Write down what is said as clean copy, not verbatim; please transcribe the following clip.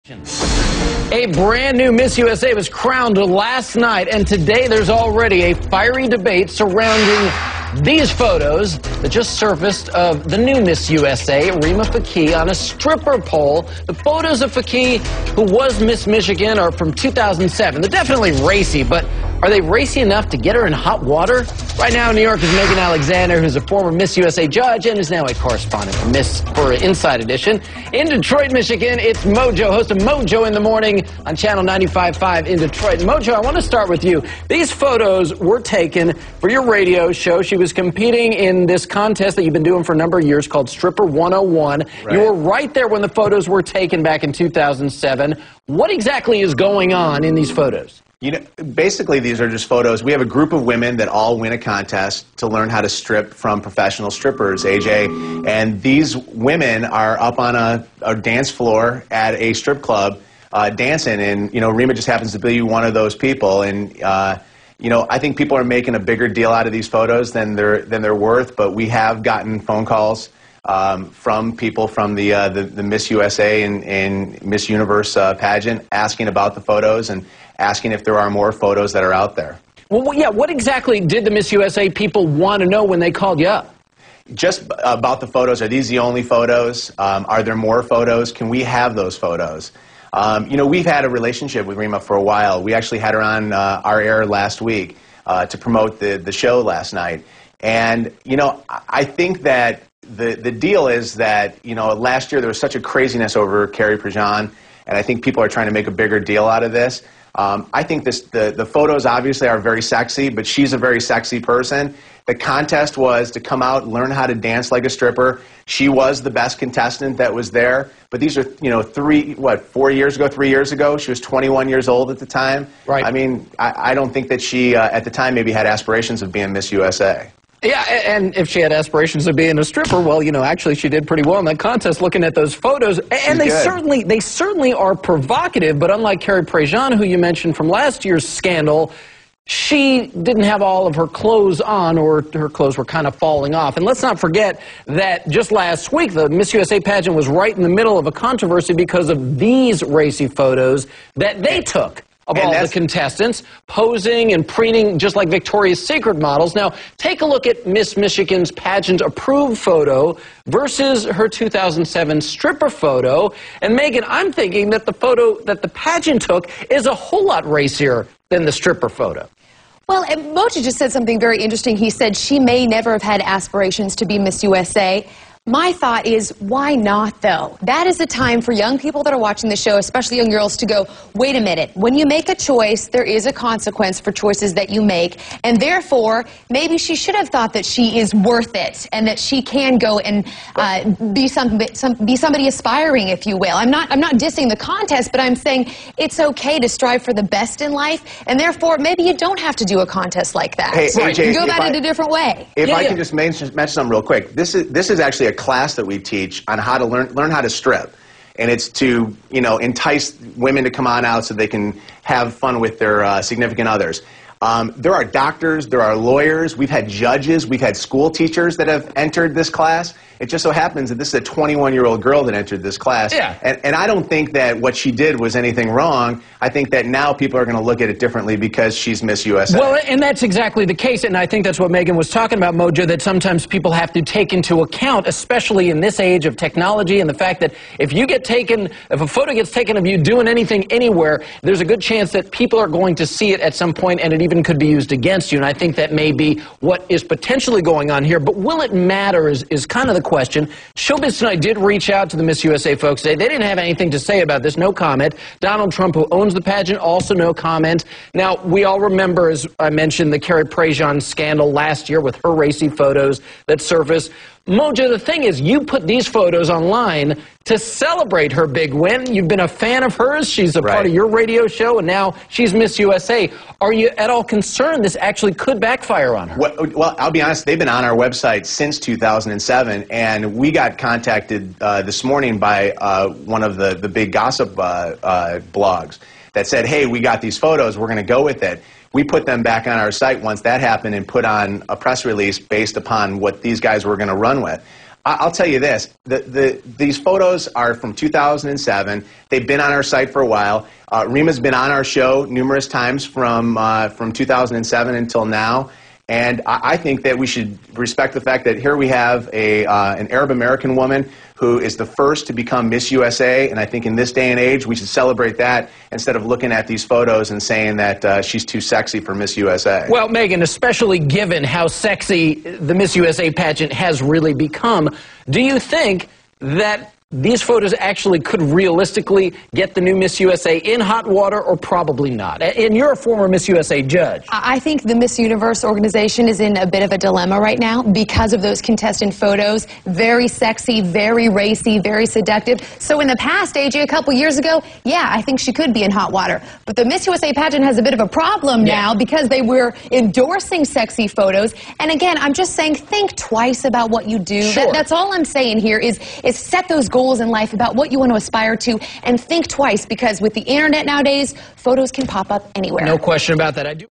A brand new Miss USA was crowned last night, and today there's already a fiery debate surrounding these photos that just surfaced of the new Miss USA, Rima Fakih, on a stripper pole. The photos of Fakih, who was Miss Michigan, are from 2007. They're definitely racy, but are they racy enough to get her in hot water? Right now in New York is Megan Alexander, who's a former Miss USA judge and is now a correspondent for Inside Edition. In Detroit, Michigan, it's Mojo, host of Mojo in the Morning on Channel 95.5 in Detroit. Mojo, I want to start with you. These photos were taken for your radio show. She was competing in this contest that you've been doing for a number of years called Stripper 101. Right. You were right there when the photos were taken back in 2007. What exactly is going on in these photos? You know, basically these are just photos. We have a group of women that all win a contest to learn how to strip from professional strippers, AJ. And these women are up on a dance floor at a strip club dancing. And, you know, Rima just happens to be one of those people. And, you know, I think people are making a bigger deal out of these photos than they're worth. But we have gotten phone calls from people from the Miss USA and Miss Universe pageant asking about the photos and asking if there are more photos that are out there. Well, yeah, what exactly did the Miss USA people want to know when they called you up? Just about the photos. Are these the only photos? Are there more photos? Can we have those photos? You know, we've had a relationship with Rima for a while. We actually had her on our air last week to promote the show last night. And, you know, I think that the deal is that, you know, last year there was such a craziness over Carrie Prejean, and I think people are trying to make a bigger deal out of this. I think the photos obviously are very sexy, but she's a very sexy person. The contest was to come out and learn how to dance like a stripper. She was the best contestant that was there. But these are, you know, 3 years ago? She was 21 years old at the time. Right. I mean, I don't think that she, at the time, maybe had aspirations of being Miss USA. Yeah, and if she had aspirations of being a stripper, well, you know, actually she did pretty well in that contest looking at those photos. And they certainly are provocative, but unlike Carrie Prejean, who you mentioned from last year's scandal, she didn't have all of her clothes on, or her clothes were kind of falling off. And let's not forget that just last week, the Miss USA pageant was right in the middle of a controversy because of these racy photos that they took of all the contestants, posing and preening just like Victoria's Secret models. Now, take a look at Miss Michigan's pageant-approved photo versus her 2007 stripper photo. And, Megan, I'm thinking that the photo that the pageant took is a whole lot racier than the stripper photo. Well, Mojo just said something very interesting. He said she may never have had aspirations to be Miss USA. My thought is, why not, though? That is a time for young people that are watching the show, especially young girls, to go, wait a minute, when you make a choice, there is a consequence for choices that you make, and therefore, maybe she should have thought that she is worth it, and that she can go and be somebody aspiring, if you will. I'm not dissing the contest, but I'm saying it's okay to strive for the best in life, and therefore, maybe you don't have to do a contest like that. Hey, AJ, you go about it a different way. If I can just mention something real quick, this is actually a class that we teach on how to learn how to strip, and it's to, you know, entice women to come on out so they can have fun with their significant others. There are doctors, there are lawyers, we've had judges, we've had school teachers that have entered this class. It just so happens that this is a 21-year-old girl that entered this class. Yeah. And I don't think that what she did was anything wrong. I think that now people are going to look at it differently because she's Miss USA. Well, and that's exactly the case, and I think that's what Megan was talking about, Mojo, that sometimes people have to take into account, especially in this age of technology, and the fact that if a photo gets taken of you doing anything anywhere, there's a good chance that people are going to see it at some point, and it even could be used against you, and I think that may be what is potentially going on here. But will it matter is kind of the question. ShowBiz Tonight did reach out to the Miss USA folks today. They didn't have anything to say about this, no comment. Donald Trump, who owns the pageant, also no comment. Now, we all remember, as I mentioned, the Carrie Prejean scandal last year with her racy photos that surfaced. Mojo, the thing is, you put these photos online to celebrate her big win. You've been a fan of hers. She's a part of your radio show, and now she's Miss USA. Are you at all concerned this actually could backfire on her? Well, I'll be honest. They've been on our website since 2007, and we got contacted this morning by one of the big gossip blogs that said, hey, we got these photos. We're going to go with it. We put them back on our site once that happened and put on a press release based upon what these guys were going to run with. I'll tell you this. These photos are from 2007. They've been on our site for a while. Rima's been on our show numerous times from 2007 until now. And I think that we should respect the fact that here we have an Arab-American woman who is the first to become Miss USA, and I think in this day and age we should celebrate that instead of looking at these photos and saying that she's too sexy for Miss USA. Well, Megan, especially given how sexy the Miss USA pageant has really become, do you think that these photos actually could realistically get the new Miss USA in hot water, or probably not? And you're a former Miss USA judge. I think the Miss Universe organization is in a bit of a dilemma right now because of those contestant photos. Very sexy, very racy, very seductive. So in the past, AJ, a couple years ago, yeah, I think she could be in hot water. But the Miss USA pageant has a bit of a problem now because they were endorsing sexy photos. And again, I'm just saying, think twice about what you do. Sure. That's all I'm saying here is set those goals in life about what you want to aspire to, and think twice, because with the internet nowadays, photos can pop up anywhere. No question about that. I do.